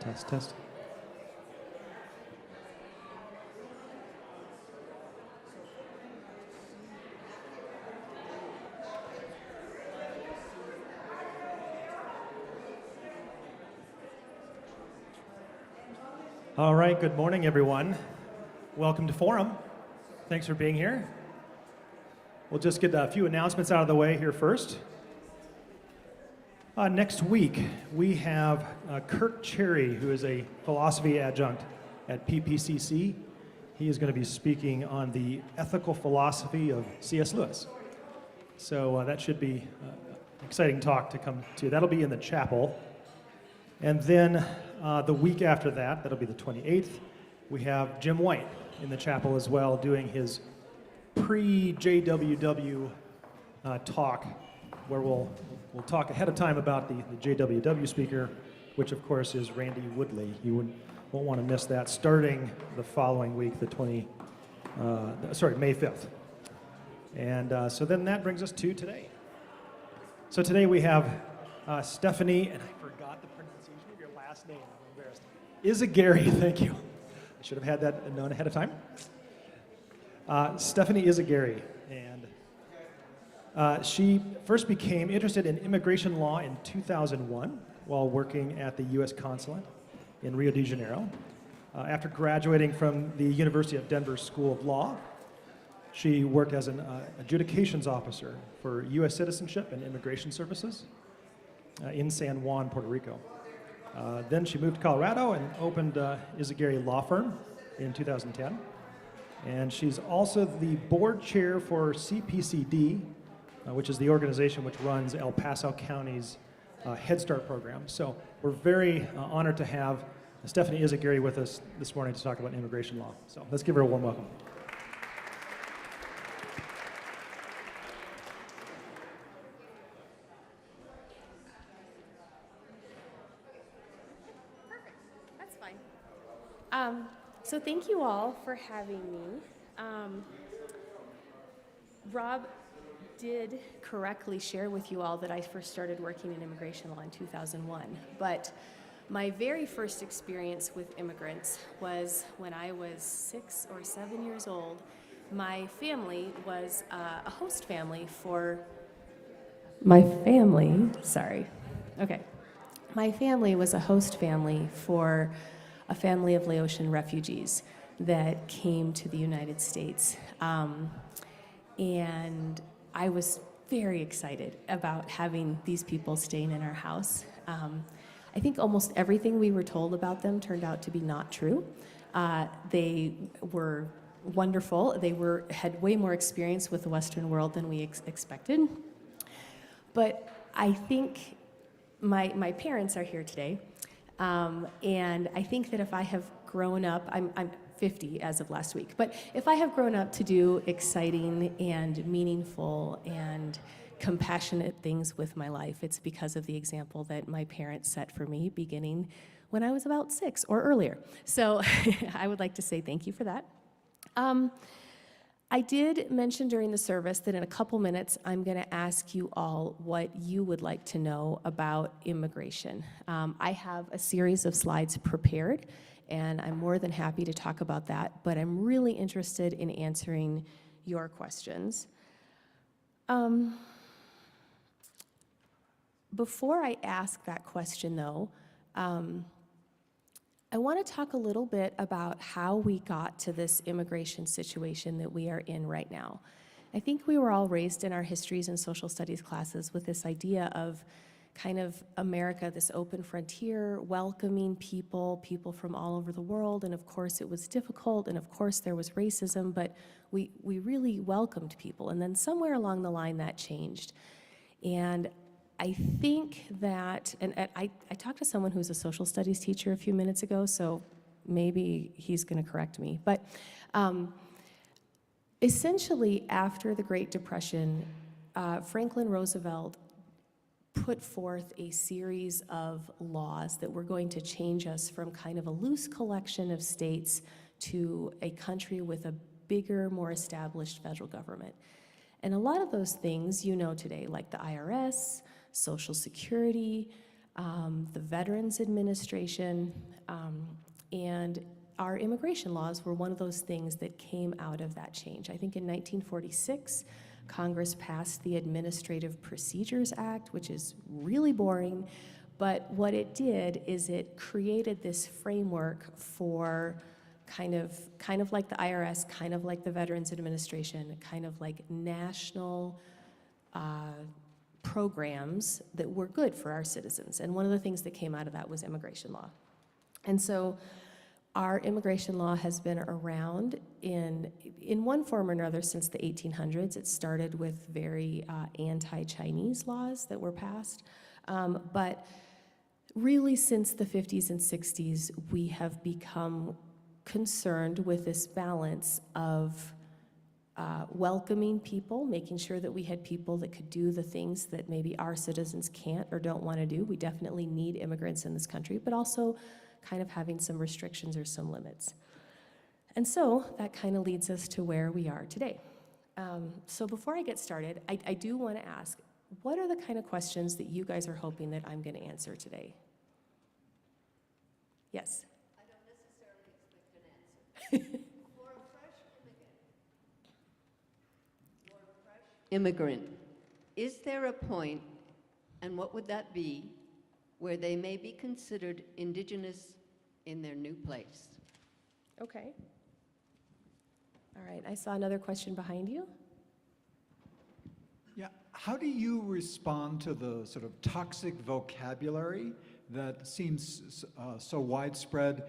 Test, test. All right, good morning, everyone. Welcome to Forum. Thanks for being here. We'll just get a few announcements out of the way here first. Next week, we have Kirk Cherry, who is a philosophy adjunct at PPCC. He is going to be speaking on the ethical philosophy of C.S. Lewis. So that should be an exciting talk to come to. That'll be in the chapel. And then the week after that, that'll be the 28th, we have Jim White in the chapel as well, doing his pre-JWW talk, where we'll talk ahead of time about the JWW speaker, which of course is Randy Woodley. You won't want to miss that, starting the following week, May 5th. And so then that brings us to today. So today we have Stephanie, and I forgot the pronunciation of your last name, I'm embarrassed. Izaguirre, thank you. I should have had that known ahead of time. Stephanie Izaguirre, and she first became interested in immigration law in 2001 while working at the U.S. Consulate in Rio de Janeiro. After graduating from the University of Denver School of Law, she worked as an adjudications officer for U.S. Citizenship and Immigration Services in San Juan, Puerto Rico. Then she moved to Colorado and opened Izaguirre Law Firm in 2010. And she's also the board chair for CPCD, which is the organization which runs El Paso County's Head Start program. So we're very honored to have Stephanie Izaguirre with us this morning to talk about immigration law. So let's give her a warm welcome. Perfect. That's fine. So thank you all for having me. Rob did correctly share with you all that I first started working in immigration law in 2001, but my very first experience with immigrants was when I was 6 or 7 years old. My family was a host family for... My family was a host family for a family of Laotian refugees that came to the United States. And I was very excited about having these people staying in our house. I think almost everything we were told about them turned out to be not true. They were wonderful. They had way more experience with the Western world than we expected. But I think my parents are here today. And I think that if I have grown up, I'm 50 as of last week, but if I have grown up to do exciting and meaningful and compassionate things with my life, it's because of the example that my parents set for me beginning when I was about 6 or earlier. So I would like to say thank you for that. I did mention during the service that in a couple minutes I'm going to ask you all what you would like to know about immigration. I have a series of slides prepared, and I'm more than happy to talk about that, but I'm really interested in answering your questions. Before I ask that question, though, I want to talk a little bit about how we got to this immigration situation that we are in right now. I think we were all raised in our histories and social studies classes with this idea of kind of America, this open frontier, welcoming people from all over the world, and of course it was difficult, and of course there was racism, but we really welcomed people, and then somewhere along the line that changed. And I think that, and I talked to someone who's a social studies teacher a few minutes ago, so maybe he's going to correct me, but essentially after the Great Depression, Franklin Roosevelt put forth a series of laws that were going to change us from kind of a loose collection of states to a country with a bigger, more established federal government. And a lot of those things you know today, like the IRS, Social Security, the Veterans Administration, and our immigration laws were one of those things that came out of that change. I think in 1946, Congress passed the Administrative Procedures Act, which is really boring, but what it did is it created this framework for kind of like the IRS, kind of like the Veterans Administration, kind of like national programs that were good for our citizens. And one of the things that came out of that was immigration law. And so our immigration law has been around in one form or another since the 1800s. It started with very anti-Chinese laws that were passed. But really since the 50s and 60s, we have become concerned with this balance of welcoming people, making sure that we had people that could do the things that maybe our citizens can't or don't want to do. We definitely need immigrants in this country, but also kind of having some restrictions or some limits. And so that kind of leads us to where we are today. So before I get started, I do want to ask, what are the kind of questions that you guys are hoping that I'm going to answer today? Yes? I don't necessarily expect an answer. For a fresh immigrant, is there a point, and what would that be, where they may be considered indigenous in their new place? Okay. All right, I saw another question behind you. Yeah, how do you respond to the sort of toxic vocabulary that seems so widespread,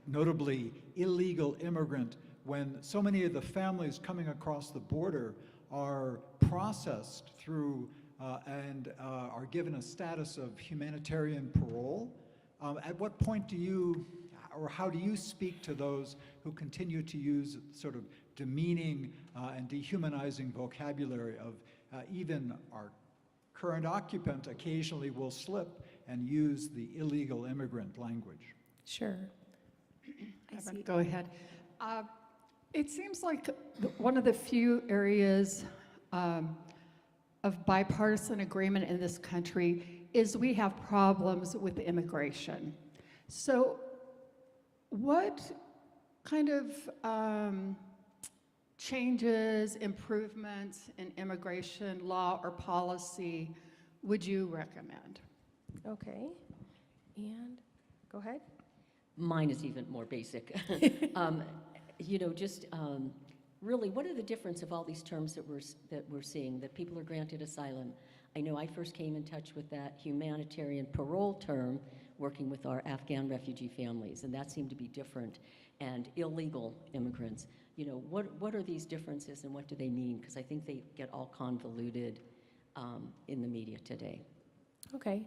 notably illegal immigrant, when so many of the families coming across the border are processed through and are given a status of humanitarian parole? At what point do you, or how do you speak to those who continue to use sort of demeaning and dehumanizing vocabulary of even our current occupant occasionally will slip and use the illegal immigrant language? Sure. I see. Go ahead. It seems like one of the few areas of bipartisan agreement in this country is we have problems with immigration. So what kind of changes, improvements in immigration law or policy would you recommend? Okay. And go ahead. Mine is even more basic. You know, just really, what are the difference of all these terms that we're seeing, that people are granted asylum? I know I first came in touch with that humanitarian parole term working with our Afghan refugee families, and that seemed to be different. And illegal immigrants, you know, what are these differences and what do they mean? Because I think they get all convoluted in the media today. Okay.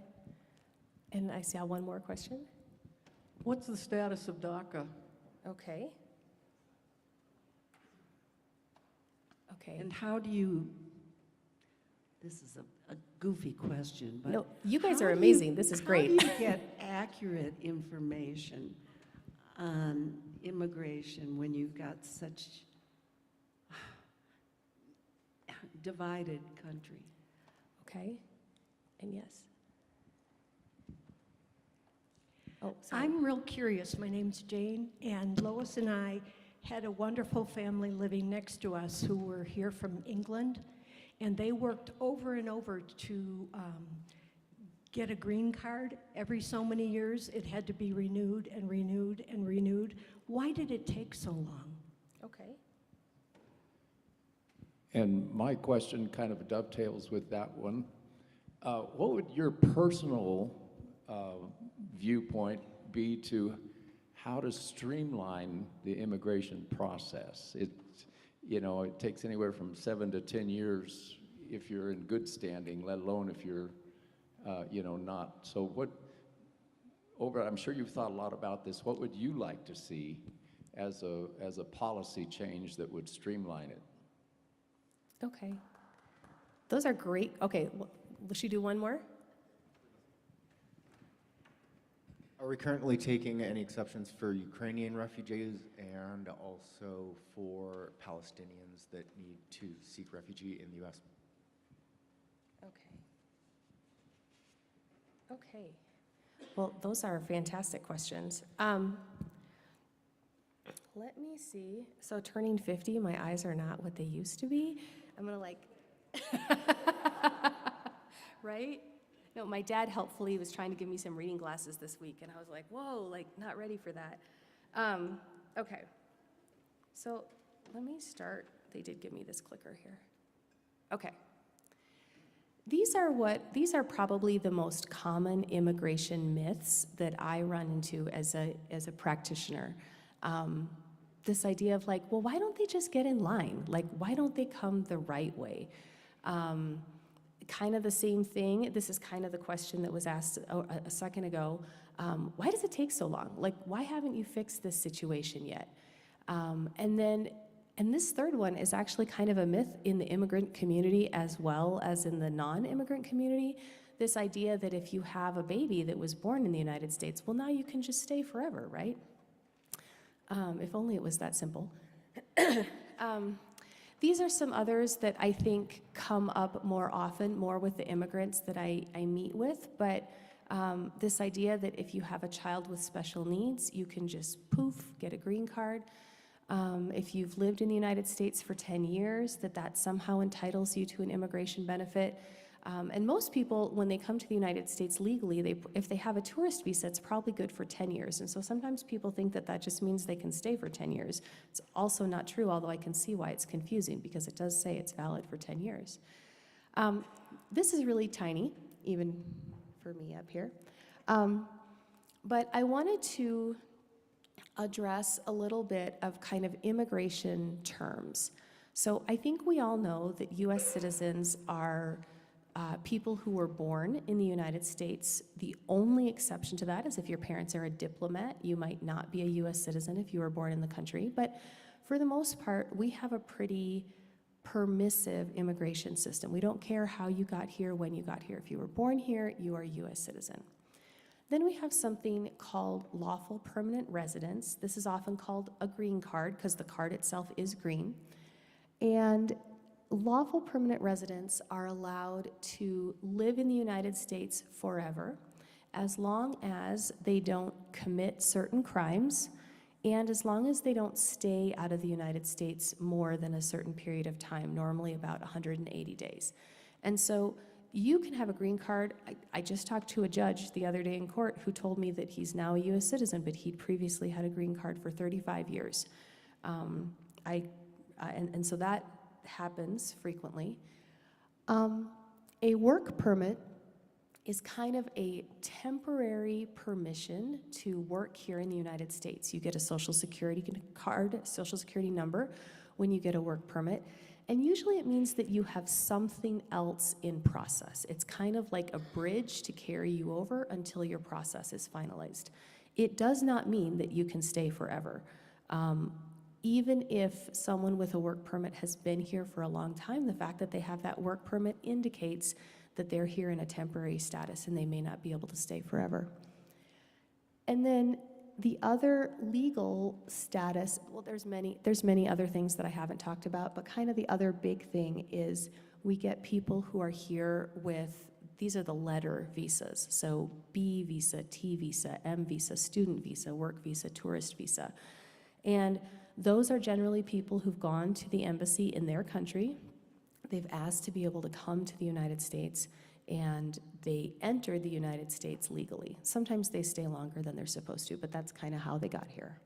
And I saw one more question. What's the status of DACA? Okay. Okay. And how do you, this is a goofy question, but No, you guys how are do amazing. This is great. How do you get accurate information on immigration when you've got such divided country? Okay. And yes. Oh, sorry. I'm real curious. My name's Jane, and Lois and I had a wonderful family living next to us who were here from England, and they worked over and over to get a green card. Every so many years, it had to be renewed and renewed and renewed. Why did it take so long? Okay. And my question kind of dovetails with that one. What would your personal viewpoint be to how to streamline the immigration process? You know, it takes anywhere from 7 to 10 years if you're in good standing, let alone if you're, you know, not. So I'm sure you've thought a lot about this. What would you like to see as a policy change that would streamline it? Okay. Those are great. Okay. Will she do one more? Are we currently taking any exceptions for Ukrainian refugees and also for Palestinians that need to seek refugee in the U.S.? Okay. Okay. Well, those are fantastic questions. Let me see. So turning 50, my eyes are not what they used to be. I'm gonna like, right? No, my dad helpfully was trying to give me some reading glasses this week, and I was like, whoa, like not ready for that. Okay. So let me start. They did give me this clicker here. Okay. These are probably the most common immigration myths that I run into as a practitioner. This idea of like, well, why don't they just get in line? Like, why don't they come the right way? Kind of the same thing. This is kind of the question that was asked a second ago. Why does it take so long? Like, why haven't you fixed this situation yet? And this third one is actually kind of a myth in the immigrant community as well as in the non-immigrant community. This idea that if you have a baby that was born in the United States, well, now you can just stay forever, right? If only it was that simple. These are some others that I think come up more often, more with the immigrants that I meet with, but this idea that if you have a child with special needs, you can just poof, get a green card. If you've lived in the United States for 10 years, that somehow entitles you to an immigration benefit. And most people, when they come to the United States legally, if they have a tourist visa, it's probably good for 10 years. And so sometimes people think that just means they can stay for 10 years. It's also not true, although I can see why it's confusing, because it does say it's valid for 10 years. This is really tiny, even for me up here. But I wanted to address a little bit of kind of immigration terms. So I think we all know that U.S. citizens are people who were born in the United States. The only exception to that is if your parents are a diplomat, you might not be a U.S. citizen if you were born in the country. But for the most part, we have a pretty permissive immigration system. We don't care how you got here, when you got here. If you were born here, you are a U.S. citizen. Then we have something called lawful permanent residence. This is often called a green card because the card itself is green. And lawful permanent residents are allowed to live in the United States forever as long as they don't commit certain crimes and as long as they don't stay out of the United States more than a certain period of time, normally about 180 days. And so you can have a green card. I just talked to a judge the other day in court who told me that he's now a U.S. citizen, but he'd previously had a green card for 35 years. And so that happens frequently. A work permit is kind of a temporary permission to work here in the United States. You get a Social Security card, Social Security number when you get a work permit. And usually it means that you have something else in process. It's kind of like a bridge to carry you over until your process is finalized. It does not mean that you can stay forever. Even if someone with a work permit has been here for a long time, the fact that they have that work permit indicates that they're here in a temporary status and they may not be able to stay forever. And then the other legal status, well, there's many other things that I haven't talked about, but kind of the other big thing is we get people who are here with, these are the letter visas. So B visa, T visa, M visa, student visa, work visa, tourist visa. And those are generally people who've gone to the embassy in their country. They've asked to be able to come to the United States, and they enter the United States legally. Sometimes they stay longer than they're supposed to, but that's kind of how they got here.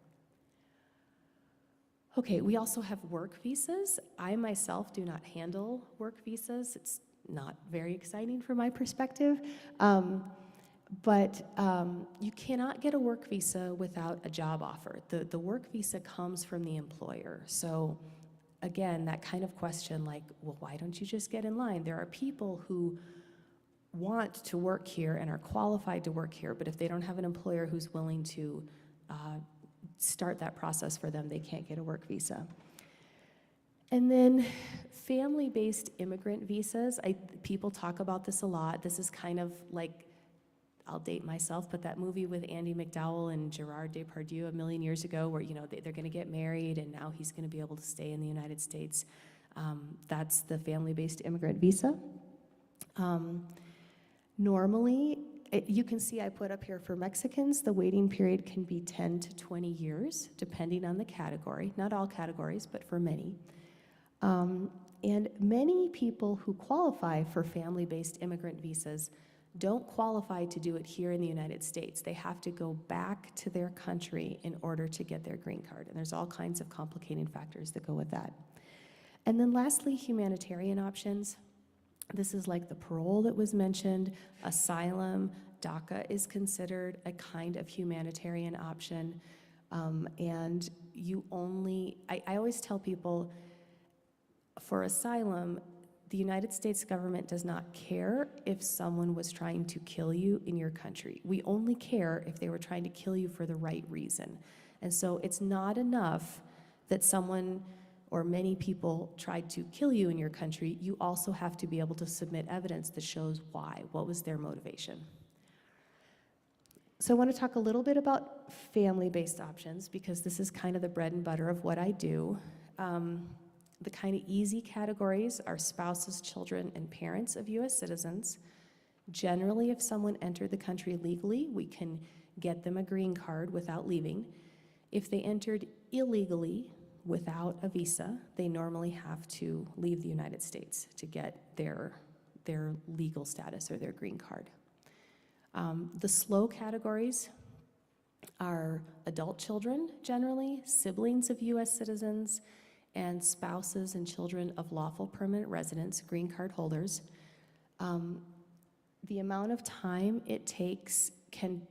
Okay, we also have work visas. I myself do not handle work visas. It's not very exciting from my perspective. But you cannot get a work visa without a job offer. The work visa comes from the employer. So again, that kind of question like, well, why don't you just get in line? There are people who want to work here and are qualified to work here, but if they don't have an employer who's willing to start that process for them, they can't get a work visa. And then family-based immigrant visas, people talk about this a lot. This is kind of like, I'll date myself, but that movie with Andy McDowell and Gerard Depardieu a million years ago where, you know, they're going to get married and now he's going to be able to stay in the United States. That's the family-based immigrant visa. Normally, You can see I put up here for Mexicans, the waiting period can be 10 to 20 years, depending on the category. Not all categories, but for many. And many people who qualify for family-based immigrant visas don't qualify to do it here in the United States. They have to go back to their country in order to get their green card. And there's all kinds of complicating factors that go with that. And then lastly, humanitarian options. This is like the parole that was mentioned, asylum, DACA is considered a kind of humanitarian option. And you only, I always tell people, for asylum, the United States government does not care if someone was trying to kill you in your country. We only care if they were trying to kill you for the right reason. And so it's not enough that someone or many people tried to kill you in your country. You also have to be able to submit evidence that shows why, what was their motivation. So I want to talk a little bit about family-based options because this is kind of the bread and butter of what I do. The kind of easy categories are spouses, children, and parents of U.S. citizens. Generally, if someone entered the country legally, we can get them a green card without leaving. If they entered illegally without a visa, they normally have to leave the United States to get their legal status or their green card. The slow categories are adult children, generally, siblings of U.S. citizens, and spouses and children of lawful permanent residents, green card holders. The amount of time it takes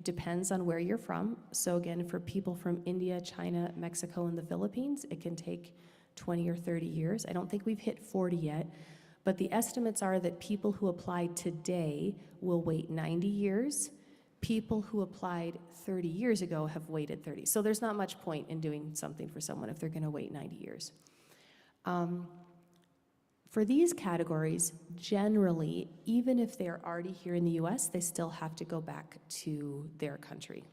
depends on where you're from. So again, for people from India, China, Mexico, and the Philippines, it can take 20 or 30 years. I don't think we've hit 40 yet, but the estimates are that people who applied today will wait 90 years. People who applied 30 years ago have waited 30. So there's not much point in doing something for someone if they're gonna wait 90 years. For these categories, generally, even if they're already here in the US, they still have to go back to their country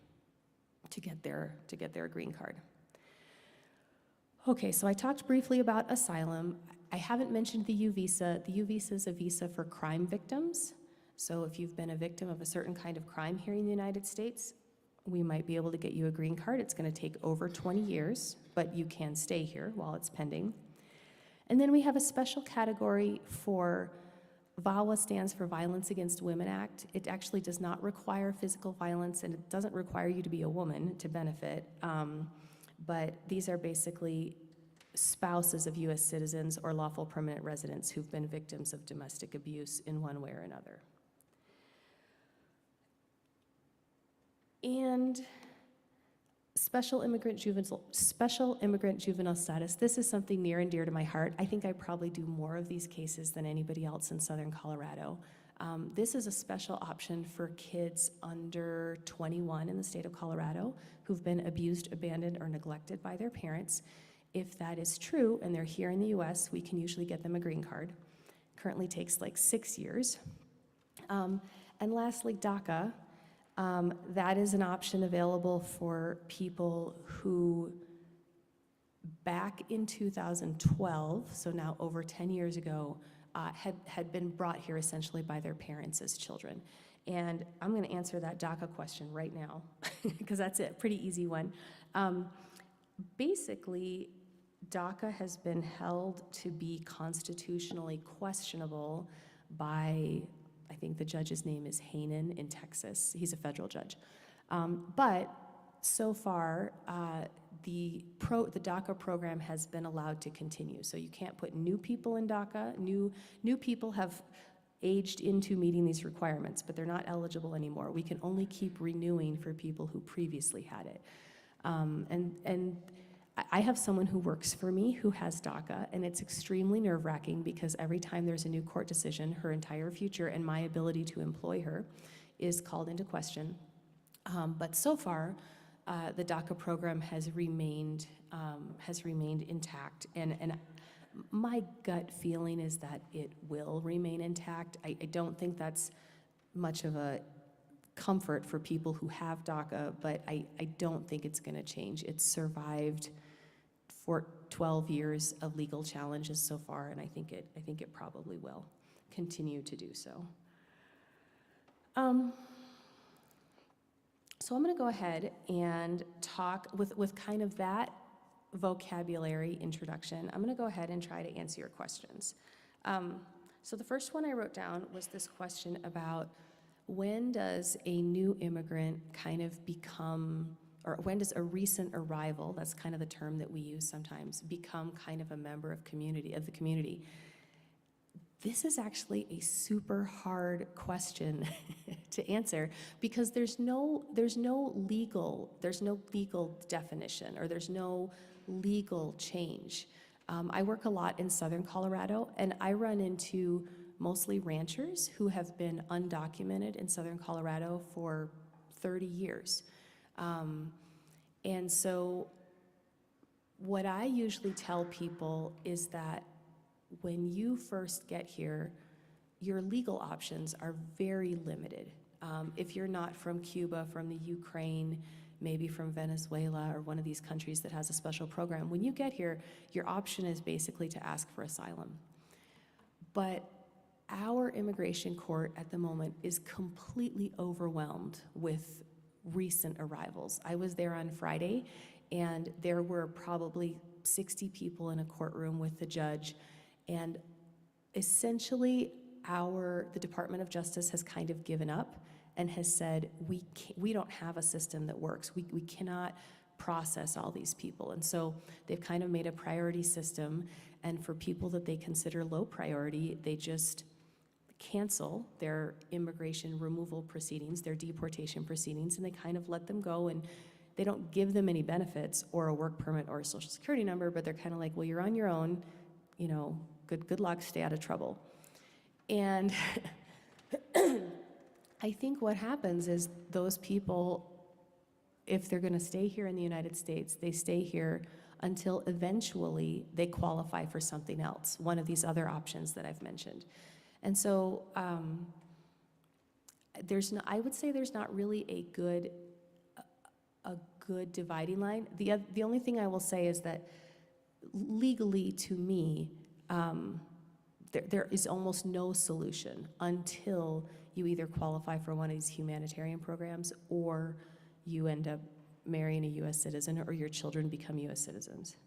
to get their green card. Okay, so I talked briefly about asylum. I haven't mentioned the U visa. The U visa is a visa for crime victims. So if you've been a victim of a certain kind of crime here in the United States, we might be able to get you a green card. It's gonna take over 20 years, but you can stay here while it's pending. And then we have a special category for VAWA, stands for Violence Against Women Act. It actually does not require physical violence, and it doesn't require you to be a woman to benefit. But these are basically spouses of US citizens or lawful permanent residents who've been victims of domestic abuse in one way or another. And special immigrant juvenile status. This is something near and dear to my heart. I think I probably do more of these cases than anybody else in Southern Colorado. This is a special option for kids under 21 in the state of Colorado who've been abused, abandoned, or neglected by their parents. If that is true and they're here in the US, we can usually get them a green card. Currently takes like 6 years. And lastly, DACA. That is an option available for people who, back in 2012, so now over 10 years ago, had been brought here essentially by their parents as children. And I'm gonna answer that DACA question right now, because that's it, pretty easy one. Basically, DACA has been held to be constitutionally questionable by, I think the judge's name is Hanen in Texas. He's a federal judge. But so far, the DACA program has been allowed to continue. So you can't put new people in DACA. New people have aged into meeting these requirements, but they're not eligible anymore. We can only keep renewing for people who previously had it. And I have someone who works for me who has DACA, and it's extremely nerve-wracking because every time there's a new court decision, her entire future and my ability to employ her is called into question. But so far, the DACA program has remained intact, and my gut feeling is that it will remain intact. I don't think that's much of a comfort for people who have DACA, but I don't think it's going to change. It's survived for 12 years of legal challenges so far, and I think it probably will continue to do so. So I'm going to go ahead and talk with kind of that vocabulary introduction. I'm going to go ahead and try to answer your questions. So the first one I wrote down was this question about when does a new immigrant kind of become, or when does a recent arrival, that's kind of the term that we use sometimes, become kind of a member of the community. This is actually a super hard question to answer because there's no legal definition, or there's no legal change. I work a lot in southern Colorado, and I run into mostly ranchers who have been undocumented in southern Colorado for 30 years. And so what I usually tell people is that when you first get here, your legal options are very limited. If you're not from Cuba, from the Ukraine, maybe from Venezuela or one of these countries that has a special program, when you get here, your option is basically to ask for asylum. But our immigration court at the moment is completely overwhelmed with recent arrivals. I was there on Friday, and there were probably 60 people in a courtroom with the judge. And essentially, the Department of Justice has kind of given up and has said, we don't have a system that works. We cannot process all these people. And so they've kind of made a priority system, and for people that they consider low priority, they just cancel their immigration removal proceedings, their deportation proceedings, and they kind of let them go, and they don't give them any benefits or a work permit or a social security number, but they're kind of like, well, you're on your own, good luck, stay out of trouble. And I think what happens is those people, if they're going to stay here in the United States, they stay here until eventually they qualify for something else, one of these other options that I've mentioned. And so I would say there's not really a good dividing line. The only thing I will say is that legally, to me, there is almost no solution until you either qualify for one of these humanitarian programs, or you end up marrying a U.S. citizen, or your children become U.S. citizens.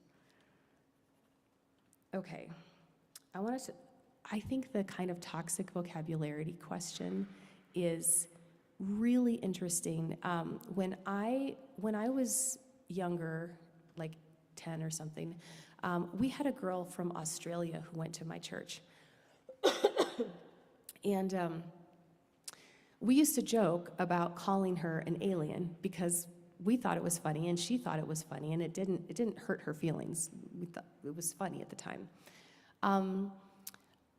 Okay, I think the kind of toxic vocabulary question is really interesting. When I was younger, like 10 or something, we had a girl from Australia who went to my church. And we used to joke about calling her an alien because we thought it was funny, and she thought it was funny, and it didn't hurt her feelings. We thought it was funny at the time.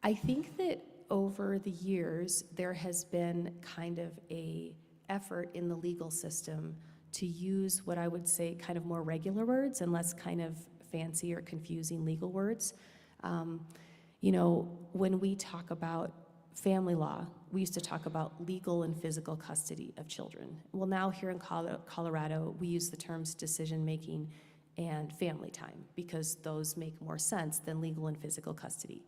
I think that over the years, there has been kind of a effort in the legal system to use what I would say kind of more regular words and less kind of fancy or confusing legal words. When we talk about family law, we used to talk about legal and physical custody of children. Well, now here in Colorado, we use the terms decision-making and family time because those make more sense than legal and physical custody.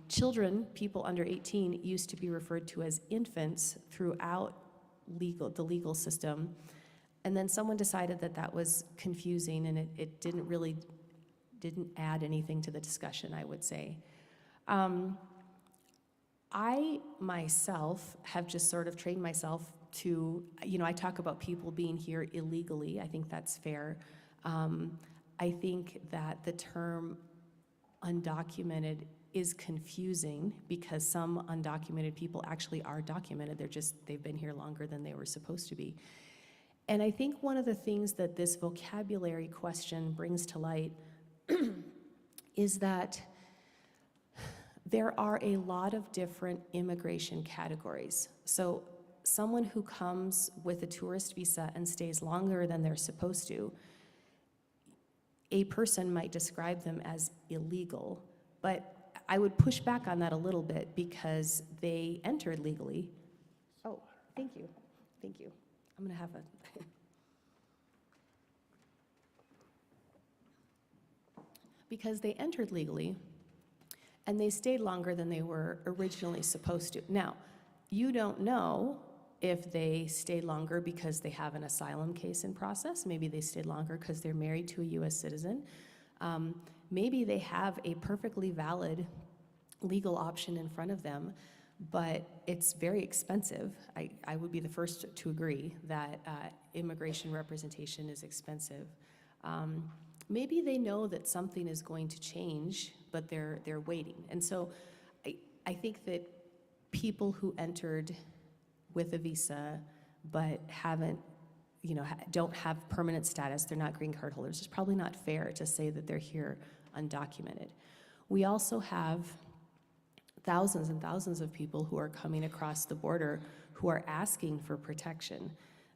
Children, people under 18, used to be referred to as infants throughout the legal system. And then someone decided that that was confusing, and it didn't add anything to the discussion, I would say. I myself have just sort of trained myself to, I talk about people being here illegally. I think that's fair. I think that the term undocumented is confusing because some undocumented people actually are documented. They've been here longer than they were supposed to be. And I think one of the things that this vocabulary question brings to light is that there are a lot of different immigration categories. So someone who comes with a tourist visa and stays longer than they're supposed to, a person might describe them as illegal, but I would push back on that a little bit because they entered legally. Oh, thank you. Thank you. I'm going to have a... because they entered legally and they stayed longer than they were originally supposed to. Now, you don't know if they stay longer because they have an asylum case in process. Maybe they stay longer because they're married to a U.S. citizen. Maybe they have a perfectly valid legal option in front of them, but it's very expensive. I would be the first to agree that immigration representation is expensive. Maybe they know that something is going to change, but they're waiting. And so I think that people who entered with a visa but haven't, don't have permanent status, they're not green card holders, it's probably not fair to say that they're here undocumented. We also have thousands and thousands of people who are coming across the border who are asking for protection.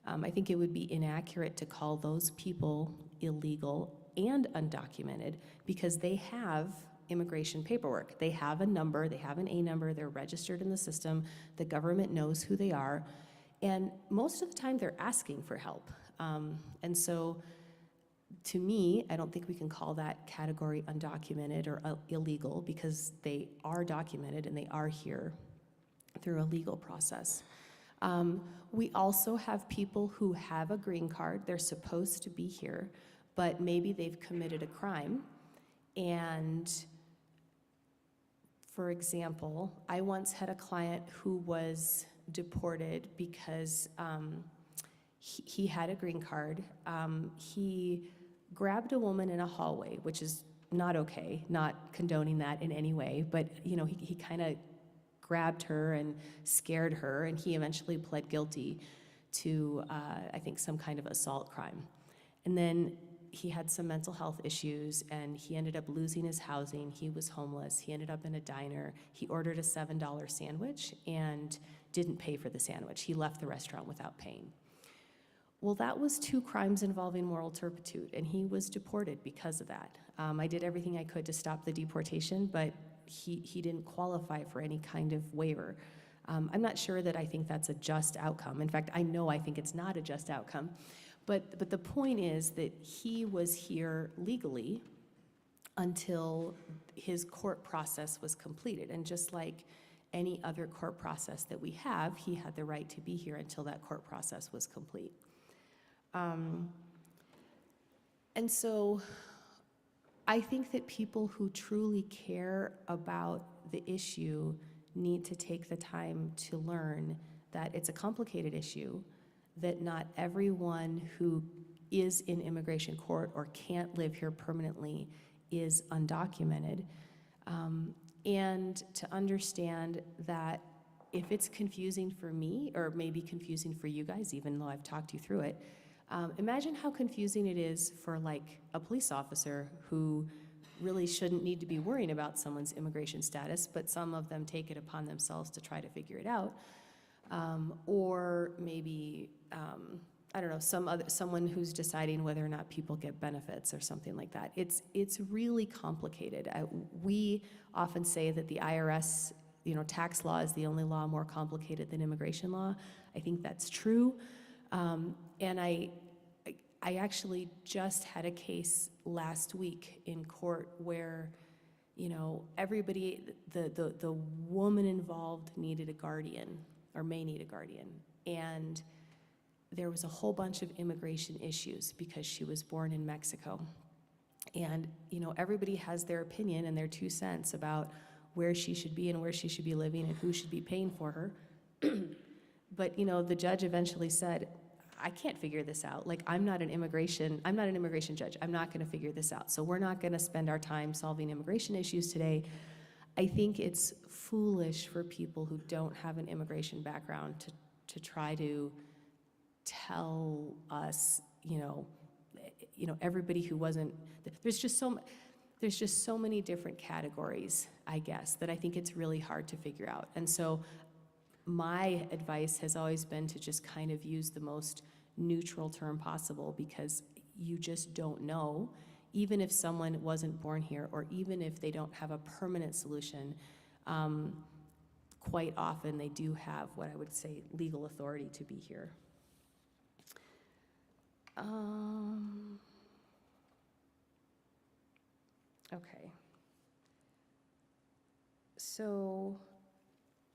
I think it would be inaccurate to call those people illegal and undocumented because they have immigration paperwork. They have a number, they have an A number, they're registered in the system, the government knows who they are, and most of the time they're asking for help. And so to me, I don't think we can call that category undocumented or illegal because they are documented and they are here through a legal process. We also have people who have a green card, they're supposed to be here, but maybe they've committed a crime. And for example, I once had a client who was deported because he had a green card. He grabbed a woman in a hallway, which is not okay, not condoning that in any way, but he kind of grabbed her and scared her, and he eventually pled guilty to, I think, some kind of assault crime. And then he had some mental health issues, and he ended up losing his housing. He was homeless. He ended up in a diner. He ordered a $7 sandwich and didn't pay for the sandwich. He left the restaurant without paying. Well, that was 2 crimes involving moral turpitude, and he was deported because of that. I did everything I could to stop the deportation, but he didn't qualify for any kind of waiver. I'm not sure that I think that's a just outcome. In fact, I know I think it's not a just outcome. But the point is that he was here legally until his court process was completed. And just like any other court process that we have, he had the right to be here until that court process was complete. And so I think that people who truly care about the issue need to take the time to learn that it's a complicated issue, that not everyone who is in immigration court or can't live here permanently is undocumented, and to understand that if it's confusing for me, or maybe confusing for you guys, even though I've talked you through it, imagine how confusing it is for like a police officer who really shouldn't need to be worrying about someone's immigration status, but some of them take it upon themselves to try to figure it out. Or maybe, I don't know, someone who's deciding whether or not people get benefits or something like that. It's really complicated. We often say that the IRS, tax law is the only law more complicated than immigration law. I think that's true. And I actually just had a case last week in court where, everybody, the woman involved needed a guardian, or may need a guardian. And there was a whole bunch of immigration issues because she was born in Mexico. And, everybody has their opinion and their 2 cents about where she should be and where she should be living and who should be paying for her. But, the judge eventually said, I can't figure this out. Like, I'm not an immigration judge. I'm not gonna figure this out. So we're not gonna spend our time solving immigration issues today. I think it's foolish for people who don't have an immigration background to try to tell us, everybody who wasn't, there's just so many different categories, I guess, that I think it's really hard to figure out. And so my advice has always been to just kind of use the most neutral term possible, because you just don't know. Even if someone wasn't born here, or even if they don't have a permanent solution, quite often they do have what I would say legal authority to be here. Okay. So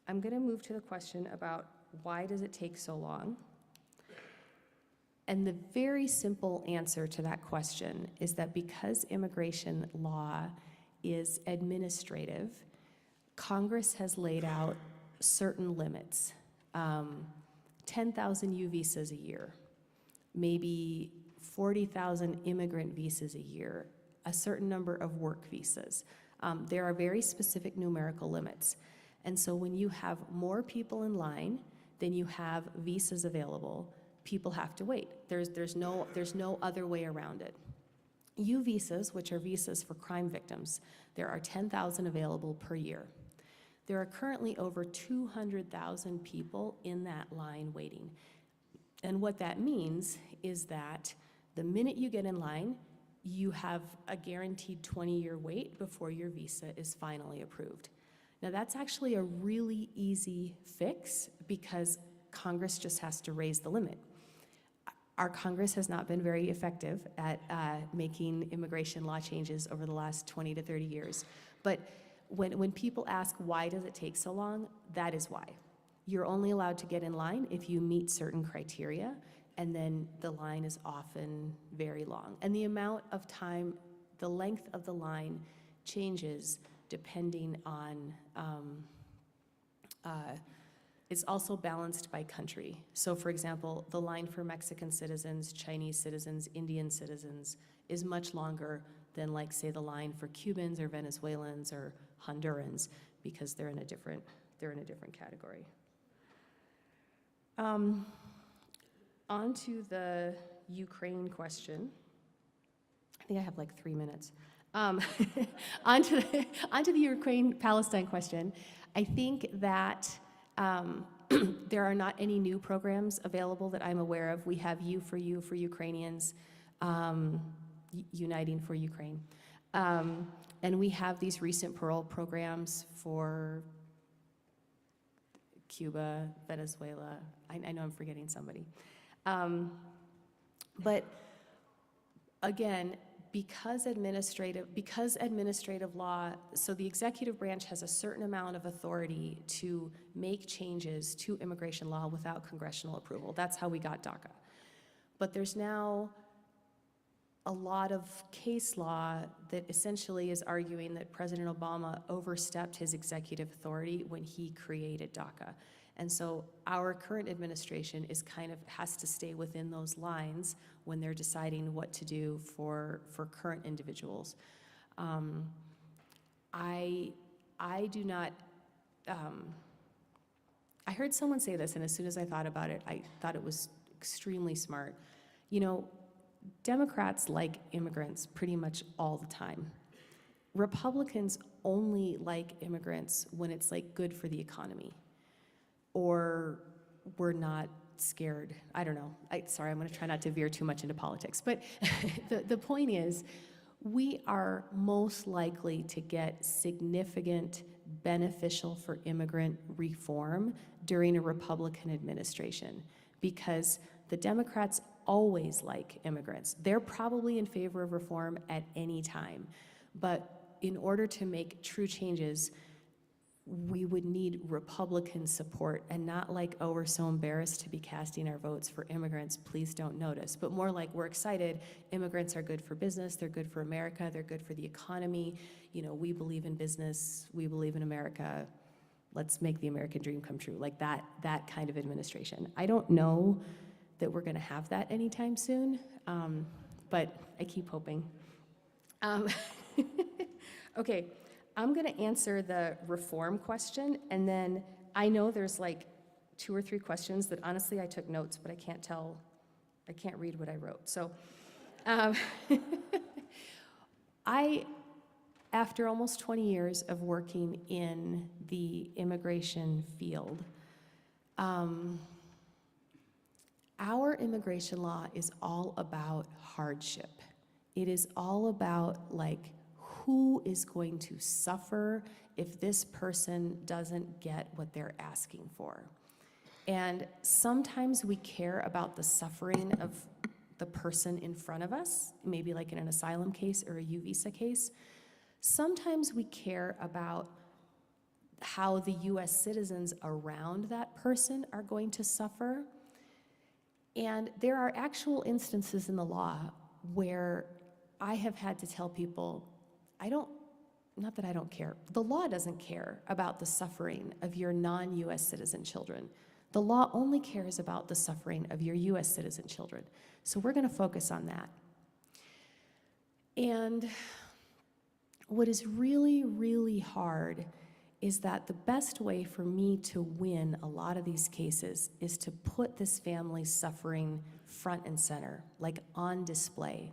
I'm going to move to the question about why does it take so long? And the very simple answer to that question is that because immigration law is administrative, Congress has laid out certain limits. 10,000 U visas a year, maybe 40,000 immigrant visas a year, a certain number of work visas. There are very specific numerical limits. And so when you have more people in line than you have visas available, people have to wait. There's no other way around it. U visas, which are visas for crime victims, there are 10,000 available per year. There are currently over 200,000 people in that line waiting. And what that means is that the minute you get in line, you have a guaranteed 20-year wait before your visa is finally approved. Now that's actually a really easy fix because Congress just has to raise the limit. Our Congress has not been very effective at making immigration law changes over the last 20 to 30 years. But when people ask, why does it take so long? That is why. You're only allowed to get in line if you meet certain criteria, and then the line is often very long. And the amount of time, the length of the line changes depending on, it's also balanced by country. So for example, the line for Mexican citizens, Chinese citizens, Indian citizens is much longer than, like, say, the line for Cubans or Venezuelans or Hondurans, because they're in a different category. On to the Ukraine question. I think I have like 3 minutes. Onto the Ukraine-Palestine question. I think that there are not any new programs available that I'm aware of. We have You for Ukrainians, Uniting for Ukraine. And we have these recent parole programs for Cuba, Venezuela. I know I'm forgetting somebody. But again, because administrative law, so the executive branch has a certain amount of authority to make changes to immigration law without congressional approval. That's how we got DACA. But there's now a lot of case law that essentially is arguing that President Obama overstepped his executive authority when he created DACA. And so our current administration is has to stay within those lines when they're deciding what to do for current individuals. I do not, I heard someone say this, and as soon as I thought about it, I thought it was extremely smart. You know, Democrats like immigrants pretty much all the time. Republicans only like immigrants when it's like good for the economy, or we're not scared. I don't know. Sorry, I'm going to try not to veer too much into politics. But the point is, we are most likely to get significant beneficial for immigrant reform during a Republican administration, because the Democrats always like immigrants. They're probably in favor of reform at any time. But in order to make true changes, we would need Republican support, and not like, oh, we're so embarrassed to be casting our votes for immigrants, please don't notice, but more like, we're excited, immigrants are good for business, they're good for America, they're good for the economy, you know, we believe in business, we believe in America, let's make the American dream come true, like that kind of administration. I don't know that we're gonna have that anytime soon, but I keep hoping. Okay. I'm going to answer the reform question, and then I know there's like 2 or 3 questions that honestly I took notes, but I can't read what I wrote. So after almost 20 years of working in the immigration field, our immigration law is all about hardship. It is all about, like, who is going to suffer if this person doesn't get what they're asking for. And sometimes we care about the suffering of the person in front of us, maybe like in an asylum case or a U visa case. Sometimes we care about how the US citizens around that person are going to suffer. And there are actual instances in the law where I have had to tell people, not that I don't care, the law doesn't care about the suffering of your non-US citizen children. The law only cares about the suffering of your US citizen children. So we're going to focus on that. And what is really, really hard is that the best way for me to win a lot of these cases is to put this family's suffering front and center, like on display.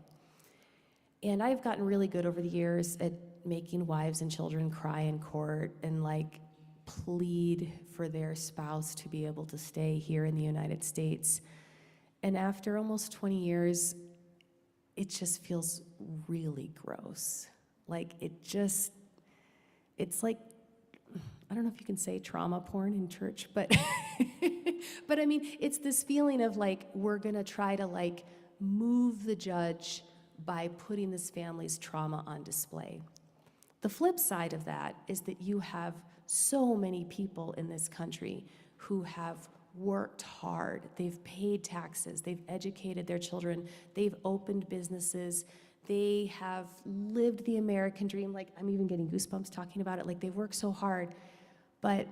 And I've gotten really good over the years at making wives and children cry in court and like plead for their spouse to be able to stay here in the United States. And after almost 20 years, it just feels really gross. Like it's like, I don't know if you can say trauma porn in church, but but I mean, it's this feeling of like, we're gonna try to like move the judge by putting this family's trauma on display. The flip side of that is that you have so many people in this country who have worked hard, they've paid taxes, they've educated their children, they've opened businesses, they have lived the American dream. Like, I'm even getting goosebumps talking about it. Like, they've worked so hard, but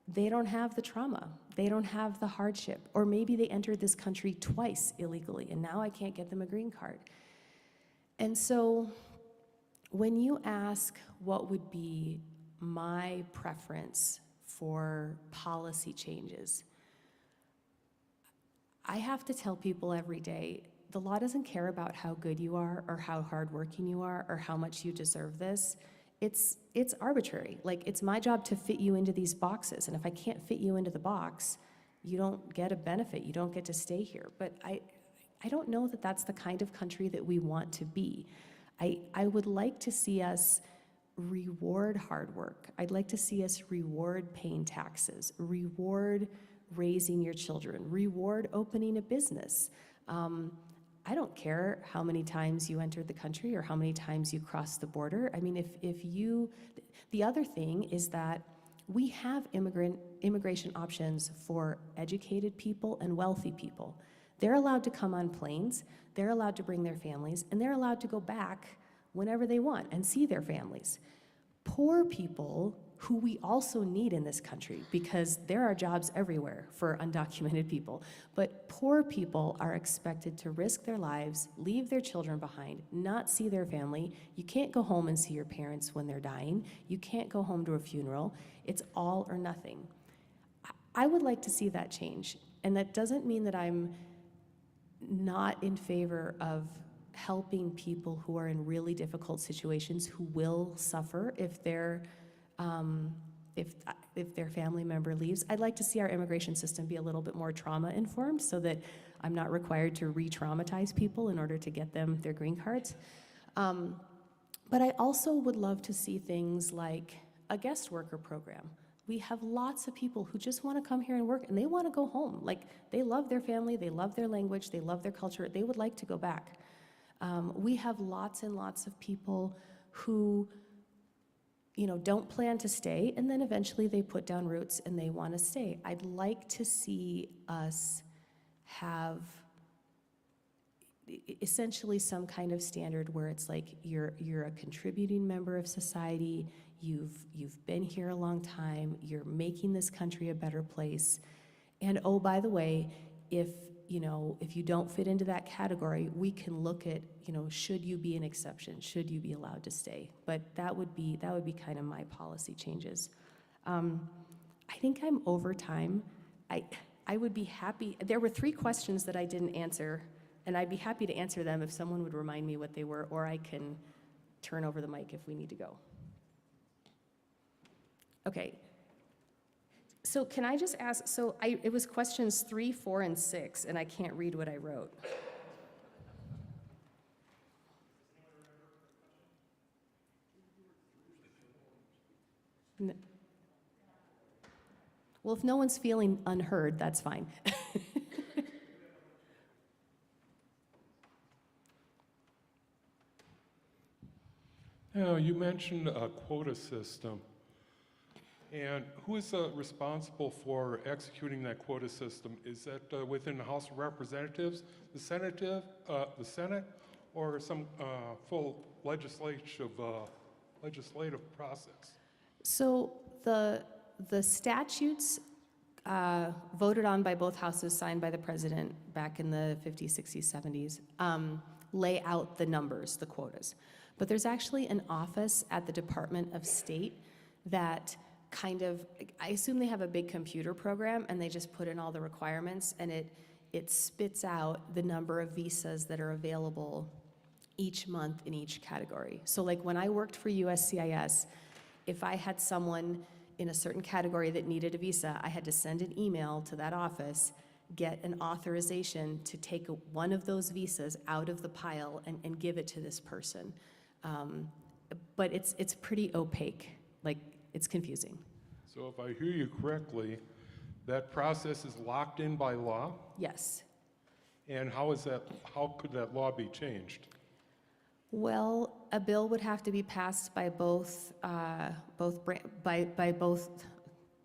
they don't have the trauma. They don't have the hardship. Or maybe they entered this country twice illegally, and now I can't get them a green card. And so when you ask what would be my preference for policy changes, I have to tell people every day, the law doesn't care about how good you are or how hardworking you are or how much you deserve this. It's arbitrary. Like, it's my job to fit you into these boxes, and if I can't fit you into the box, you don't get a benefit, you don't get to stay here. But I don't know that that's the kind of country that we want to be. I would like to see us reward hard work. I'd like to see us reward paying taxes, reward raising your children, reward opening a business. I don't care how many times you entered the country or how many times you crossed the border. I mean, the other thing is that we have immigration options for educated people and wealthy people. They're allowed to come on planes, they're allowed to bring their families, and they're allowed to go back whenever they want and see their families. Poor people, who we also need in this country, because there are jobs everywhere for undocumented people, but poor people are expected to risk their lives, leave their children behind, not see their family. You can't go home and see your parents when they're dying. You can't go home to a funeral. It's all or nothing. I would like to see that change, and that doesn't mean that I'm not in favor of helping people who are in really difficult situations, who will suffer if their family member leaves. I'd like to see our immigration system be a little bit more trauma-informed so that I'm not required to re-traumatize people in order to get them their green cards. But I also would love to see things like a guest worker program. We have lots of people who just want to come here and work, and they want to go home. Like, they love their family, they love their language, they love their culture, they would like to go back. We have lots and lots of people who, don't plan to stay, and then eventually they put down roots and they want to stay. I'd like to see us have essentially some kind of standard where it's like you're a contributing member of society, you've been here a long time, you're making this country a better place, and oh, by the way, if you don't fit into that category, we can look at, should you be an exception? Should you be allowed to stay? But that would be kind of my policy changes. I think I'm over time. I would be happy. There were 3 questions that I didn't answer, and I'd be happy to answer them if someone would remind me what they were, or I can turn over the mic if we need to go. Okay. So can I just ask, it was questions 3, 4, and 6, and I can't read what I wrote. Well, if no one's feeling unheard, that's fine. Now, you mentioned a quota system. And who is responsible for executing that quota system? Is that within the House of Representatives, the Senate, or some full legislative process? So the statutes voted on by both houses, signed by the president back in the 50s, 60s, 70s, lay out the numbers, the quotas. But there's actually an office at the Department of State that kind of, I assume they have a big computer program and they just put in all the requirements and it spits out the number of visas that are available each month in each category. So like when I worked for USCIS, if I had someone in a certain category that needed a visa, I had to send an email to that office, get an authorization to take one of those visas out of the pile and give it to this person. But it's pretty opaque, like it's confusing. So if I hear you correctly, that process is locked in by law? Yes. And how could that law be changed? Well, a bill would have to be passed by both the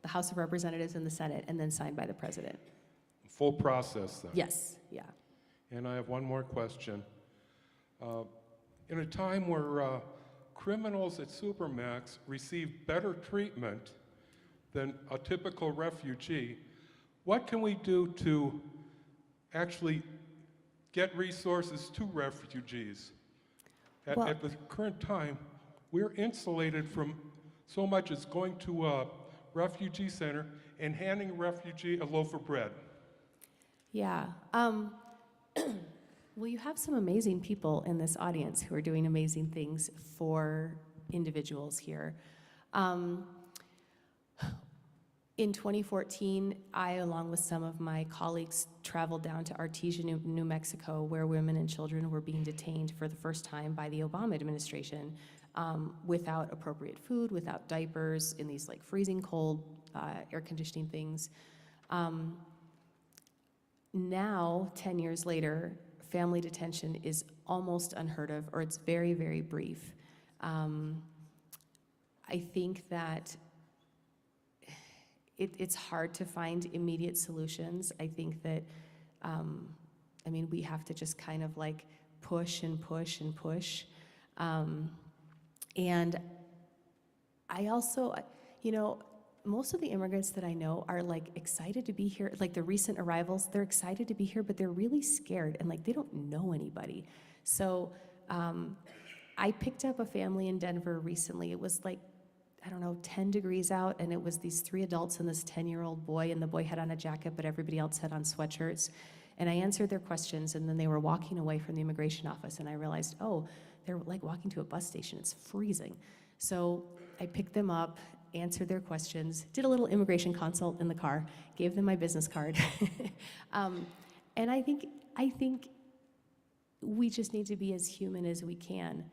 House of Representatives and the Senate, and then signed by the president. Full process then? Yes, yeah. And I have one more question. In a time where criminals at Supermax receive better treatment than a typical refugee, what can we do to actually get resources to refugees? At the current time, we're insulated from so much as going to a refugee center and handing a refugee a loaf of bread. Yeah. Well, you have some amazing people in this audience who are doing amazing things for individuals here. In 2014, I, along with some of my colleagues, traveled down to Artesia, New Mexico, where women and children were being detained for the first time by the Obama administration without appropriate food, without diapers, in these like freezing cold air conditioning things. Now, 10 years later, family detention is almost unheard of, or it's very, very brief. I think that it's hard to find immediate solutions. I think that, we have to just kind of like push and push and push. And I also, most of the immigrants that I know are like excited to be here. Like the recent arrivals, they're excited to be here, but they're really scared and like they don't know anybody. So I picked up a family in Denver recently. It was like, 10 degrees out, and it was these 3 adults and this 10-year-old boy, and the boy had on a jacket, but everybody else had on sweatshirts. And I answered their questions, and then they were walking away from the immigration office, and I realized, oh, they're like walking to a bus station. It's freezing. So I picked them up, answered their questions, did a little immigration consult in the car, gave them my business card. And I think we just need to be as human as we can.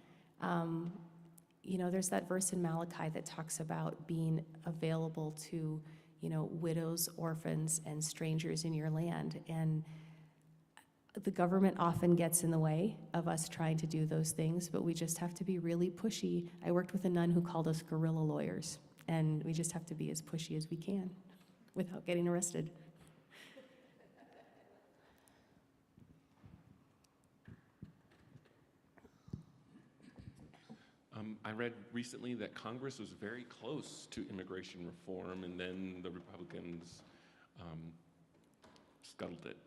There's that verse in Malachi that talks about being available to, widows, orphans, and strangers in your land. And the government often gets in the way of us trying to do those things, but we just have to be really pushy. I worked with a nun who called us guerrilla lawyers, and we just have to be as pushy as we can without getting arrested. I read recently that Congress was very close to immigration reform, and then the Republicans scuttled it.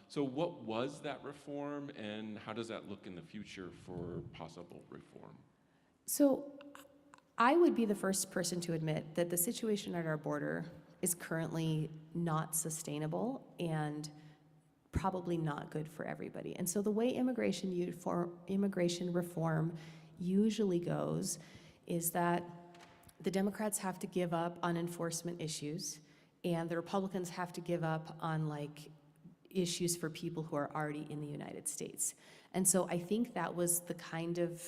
So what was that reform, and how does that look in the future for possible reform? So I would be the first person to admit that the situation at our border is currently not sustainable and probably not good for everybody. And so the way immigration reform usually goes is that the Democrats have to give up on enforcement issues, and the Republicans have to give up on like issues for people who are already in the United States. And so I think that was the kind of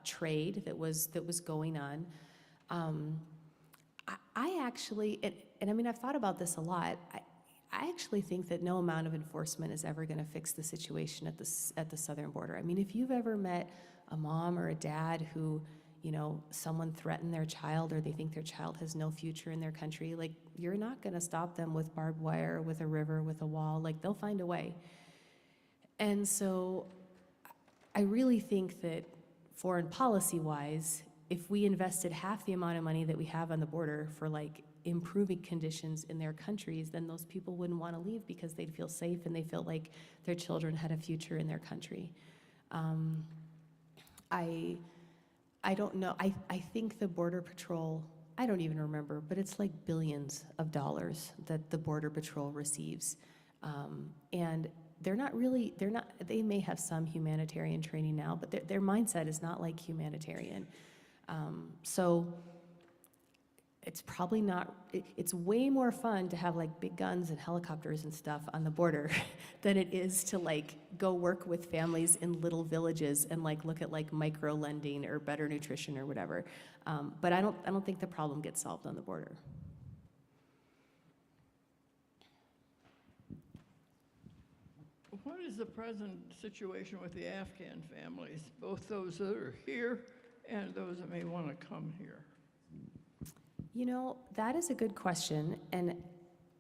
trade that was going on. I actually, and I've thought about this a lot. I actually think that no amount of enforcement is ever going to fix the situation at the southern border. If you've ever met a mom or a dad who, you know, someone threaten their child or they think their child has no future in their country, like, you're not going to stop them with barbed wire, with a river, with a wall. Like, they'll find a way. And so I really think that foreign policy-wise, if we invested half the amount of money that we have on the border for, like, improving conditions in their countries, then those people wouldn't want to leave because they'd feel safe and they felt like their children had a future in their country. I don't know. I think the Border Patrol, I don't even remember, but it's like billions of dollars that the Border Patrol receives. And they may have some humanitarian training now, but their mindset is not like humanitarian. So it's probably not, it's way more fun to have like big guns and helicopters and stuff on the border than it is to like go work with families in little villages and like look at like micro lending or better nutrition or whatever. But I don't think the problem gets solved on the border. What is the present situation with the Afghan families, both those that are here and those that may want to come here? You know, that is a good question, and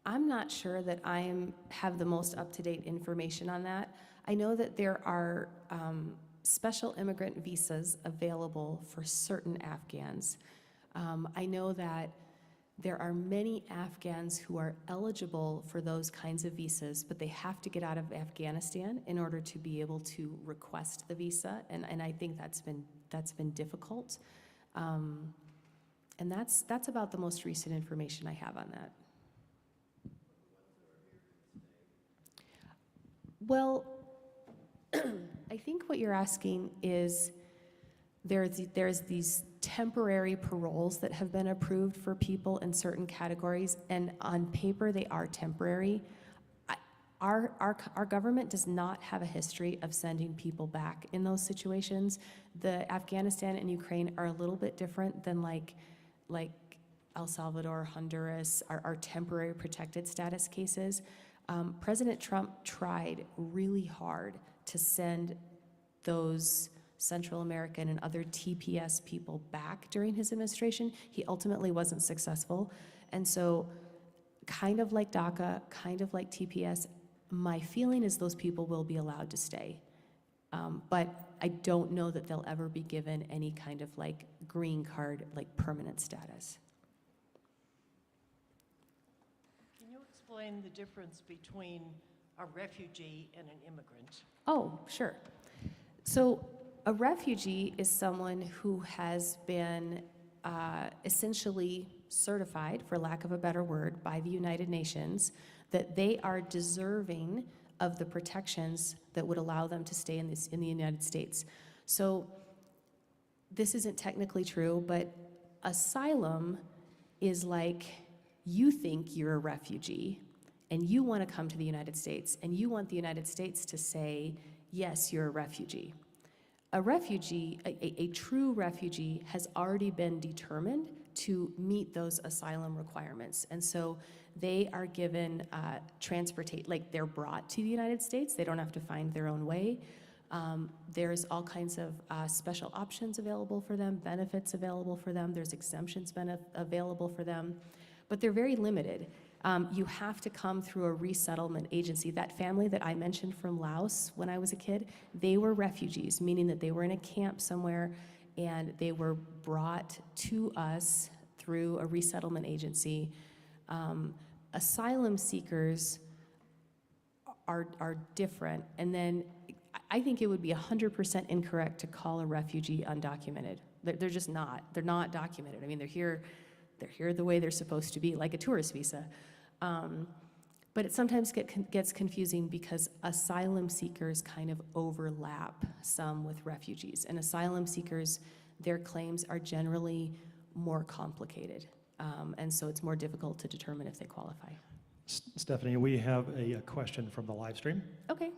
I'm not sure that I have the most up-to-date information on that. I know that there are special immigrant visas available for certain Afghans. I know that there are many Afghans who are eligible for those kinds of visas, but they have to get out of Afghanistan in order to be able to request the visa, and I think that's been difficult. And that's about the most recent information I have on that. Well, I think what you're asking is there's these temporary paroles that have been approved for people in certain categories, and on paper they are temporary. Our government does not have a history of sending people back in those situations. The Afghanistan and Ukraine are a little bit different than like El Salvador, Honduras, our temporary protected status cases. President Trump tried really hard to send those Central American and other TPS people back during his administration. He ultimately wasn't successful. And so kind of like DACA, kind of like TPS, my feeling is those people will be allowed to stay. But I don't know that they'll ever be given any kind of like green card, like permanent status. Can you explain the difference between a refugee and an immigrant? Oh, sure. So a refugee is someone who has been essentially certified, for lack of a better word, by the United Nations that they are deserving of the protections that would allow them to stay in the United States. So this isn't technically true, but asylum is like you think you're a refugee and you want to come to the United States and you want the United States to say, yes, you're a refugee. A refugee, a true refugee, has already been determined to meet those asylum requirements. And so they are given like they're brought to the United States. They don't have to find their own way. There's all kinds of special options available for them, benefits available for them. There's exemptions available for them, but they're very limited. You have to come through a resettlement agency. That family that I mentioned from Laos when I was a kid, they were refugees, meaning that they were in a camp somewhere and they were brought to us through a resettlement agency. Asylum seekers are different, and then I think it would be 100% incorrect to call a refugee undocumented. They're just not. They're not documented. I mean, they're here the way they're supposed to be, like a tourist visa. But it sometimes gets confusing because asylum seekers kind of overlap some with refugees. And asylum seekers, their claims are generally more complicated. And so it's more difficult to determine if they qualify. Stephanie, we have a question from the live stream. Okay.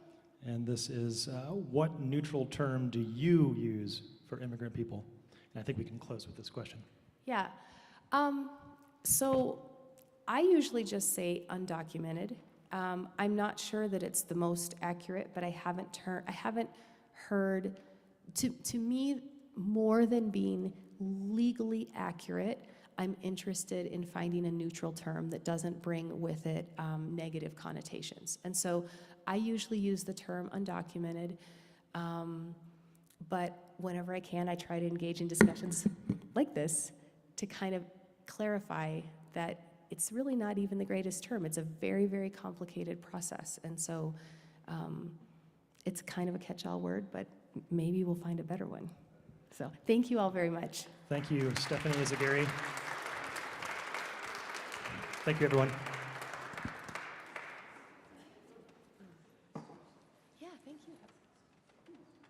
And this is, what neutral term do you use for immigrant people? And I think we can close with this question. Yeah. So I usually just say undocumented. I'm not sure that it's the most accurate, but I haven't heard, to me, more than being legally accurate, I'm interested in finding a neutral term that doesn't bring with it negative connotations. And so I usually use the term undocumented, but whenever I can, I try to engage in discussions like this to kind of clarify that it's really not even the greatest term. It's a very, very complicated process. And so it's kind of a catch-all word, but maybe we'll find a better one. So thank you all very much. Thank you, Stephanie Izaguirre. Thank you, everyone.